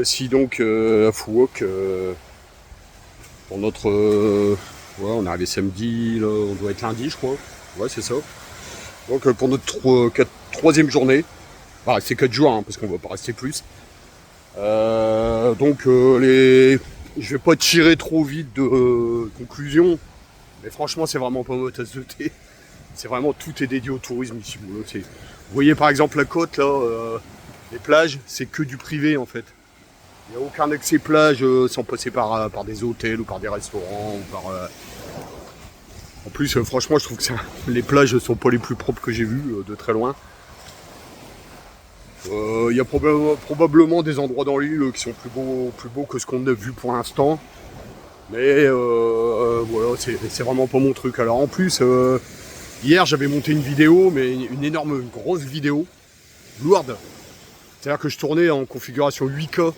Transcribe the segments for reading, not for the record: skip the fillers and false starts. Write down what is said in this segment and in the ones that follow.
voici donc à Fouok pour notre... ouais, on est arrivé samedi, là, on doit être lundi je crois. Ouais, c'est ça. Donc pour notre troisième journée. Enfin, c'est 4 jours, hein, parce qu'on va pas rester plus. Je vais pas tirer trop vite de conclusion, mais franchement c'est vraiment pas ma tasse de thé. C'est vraiment, tout est dédié au tourisme ici. Vous voyez par exemple la côte là, les plages, c'est que du privé en fait. Il n'y a aucun accès plage sans passer par des hôtels ou par des restaurants ou par. En plus, franchement, je trouve que les plages sont pas les plus propres que j'ai vues de très loin. Il y a probablement des endroits dans l'île qui sont plus beaux que ce qu'on a vu pour l'instant. Mais voilà, c'est vraiment pas mon truc. Alors en plus, hier j'avais monté une vidéo, mais une grosse vidéo, lourde. C'est-à-dire que je tournais en configuration 8K.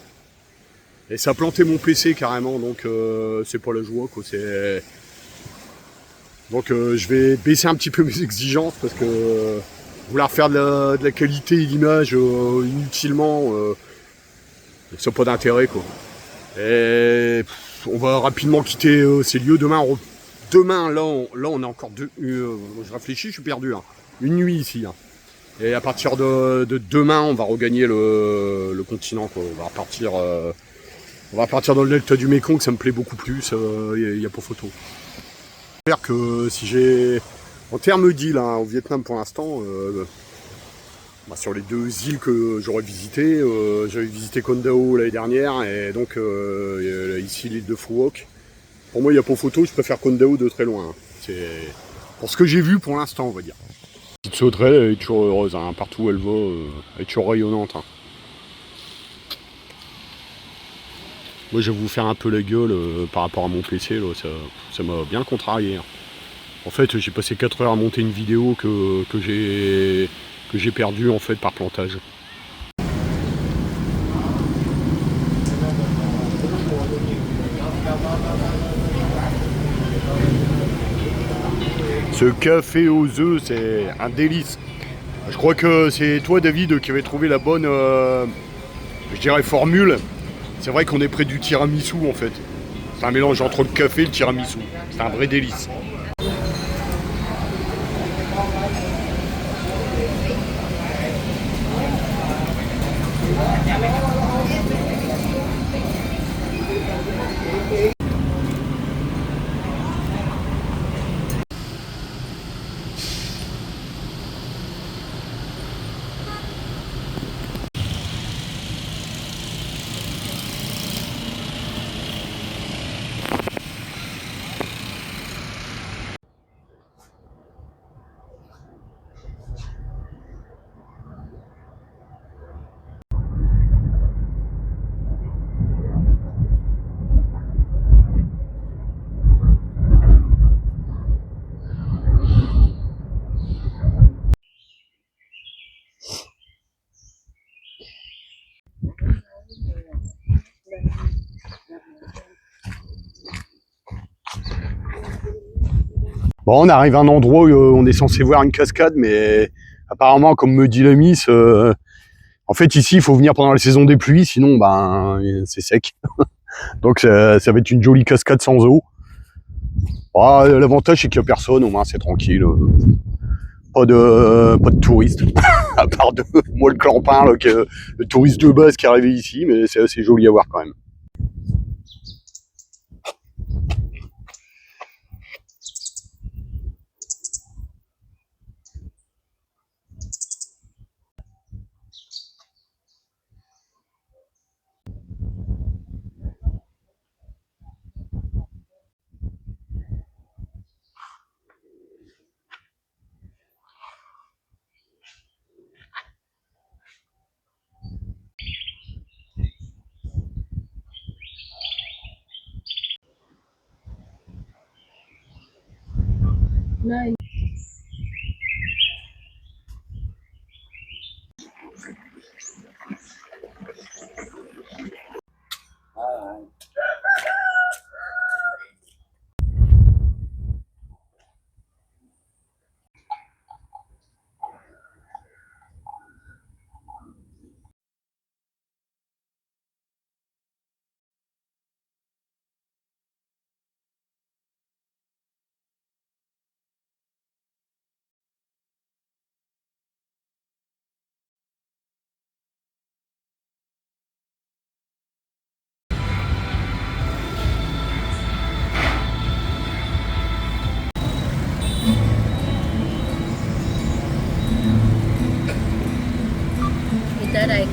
Et ça a planté mon PC carrément, donc c'est pas la joie quoi. Donc je vais baisser un petit peu mes exigences parce que vouloir faire de la qualité et l'image inutilement, ça n'a pas d'intérêt quoi. Et on va rapidement quitter ces lieux. Demain là on a encore je réfléchis, je suis perdu. Hein. Une nuit ici. Hein. Et à partir de demain, on va regagner le continent quoi. On va partir dans le delta du Mékong, ça me plaît beaucoup plus, y a pas photo. J'espère que si j'ai... En termes d'îles, hein, au Vietnam pour l'instant, sur les 2 îles que j'aurais visitées, j'avais visité Con Dao l'année dernière, et donc ici l'île de Phu Quoc. Pour moi, il n'y a pas photo, je préfère Con Dao de très loin. Hein. C'est pour ce que j'ai vu pour l'instant, on va dire. Petite sauterelle, elle est toujours heureuse, hein, partout où elle va, elle est toujours rayonnante. Hein. Moi, je vais vous faire un peu la gueule par rapport à mon PC, là, ça m'a bien contrarié. Hein. En fait, j'ai passé 4 heures à monter une vidéo que j'ai perdue en fait par plantage. Ce café aux œufs, c'est un délice. Je crois que c'est toi, David, qui avait trouvé la bonne, je dirais, formule. C'est vrai qu'on est près du tiramisu en fait. C'est un mélange entre le café et le tiramisu. C'est un vrai délice. Bon, on arrive à un endroit où on est censé voir une cascade, mais apparemment, comme me dit la Miss, en fait ici il faut venir pendant la saison des pluies, sinon ben c'est sec. Donc ça va être une jolie cascade sans eau. Ah, l'avantage c'est qu'il n'y a personne, au moins c'est tranquille. Pas de touristes. À part de moi le clampin, là, le touriste de base qui est arrivé ici, mais c'est assez joli à voir quand même. Nice.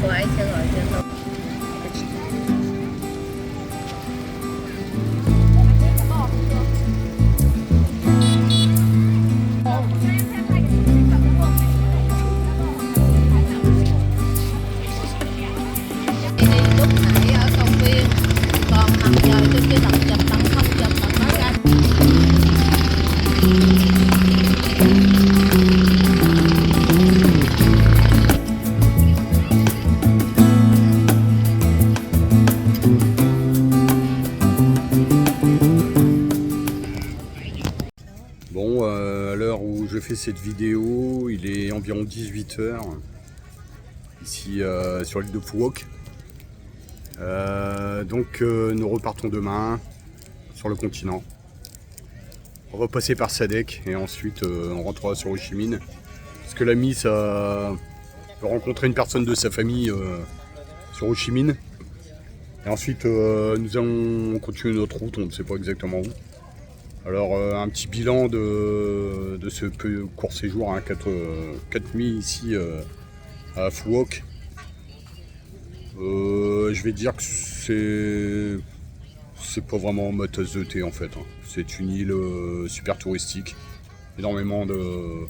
của anh sẽ gọi cho tôi. Đi lúc nãy ở công viên còn mặt trời trên kia tận chụp tận không chụp tận nói ra. Bon, à l'heure où je fais cette vidéo, il est environ 18 h ici sur l'île de Phuoc. Donc nous repartons demain sur le continent. On va passer par Sadek et ensuite on rentrera sur Ho Chi Minh. Parce que l'ami ça peut rencontrer une personne de sa famille sur Ho Chi Minh. Et ensuite nous allons continuer notre route, on ne sait pas exactement où. Alors un petit bilan de ce court séjour, hein, 4 nuits ici à Phuoc. Je vais dire que c'est pas vraiment ma tasse de thé en fait. Hein. C'est une île super touristique, énormément de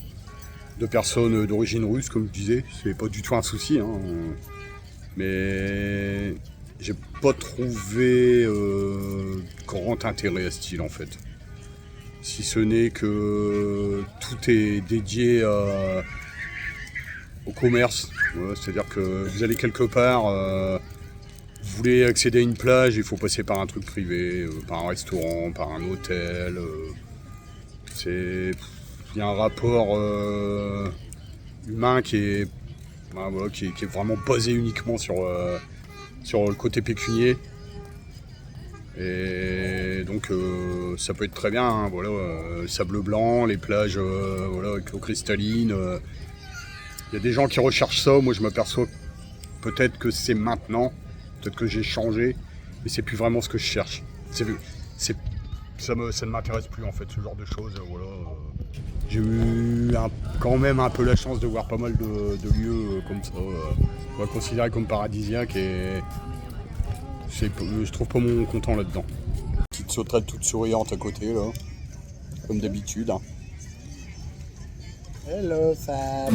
personnes d'origine russe comme je disais, c'est pas du tout un souci. Hein. Mais j'ai pas trouvé grand intérêt à cette île en fait. Si ce n'est que tout est dédié au commerce. Ouais, c'est-à-dire que vous allez quelque part, vous voulez accéder à une plage, il faut passer par un truc privé, par un restaurant, par un hôtel. Il y a un rapport humain qui est vraiment basé uniquement sur le côté pécunier. Et donc ça peut être très bien, hein, voilà, sable blanc, les plages voilà, avec l'eau cristalline. Il y a des gens qui recherchent ça, moi je m'aperçois peut-être que c'est maintenant, peut-être que j'ai changé, mais c'est plus vraiment ce que je cherche. Ça ne m'intéresse plus en fait, ce genre de choses. Voilà. J'ai eu quand même un peu la chance de voir pas mal de lieux comme ça, on va considérer comme paradisiaques et je trouve pas mon content là-dedans. Petite sauterelle toute souriante à côté là, comme d'habitude. Hello Fab.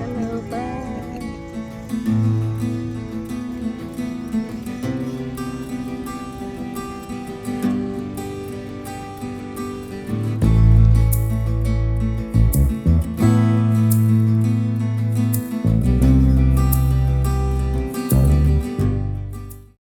Hello, bye.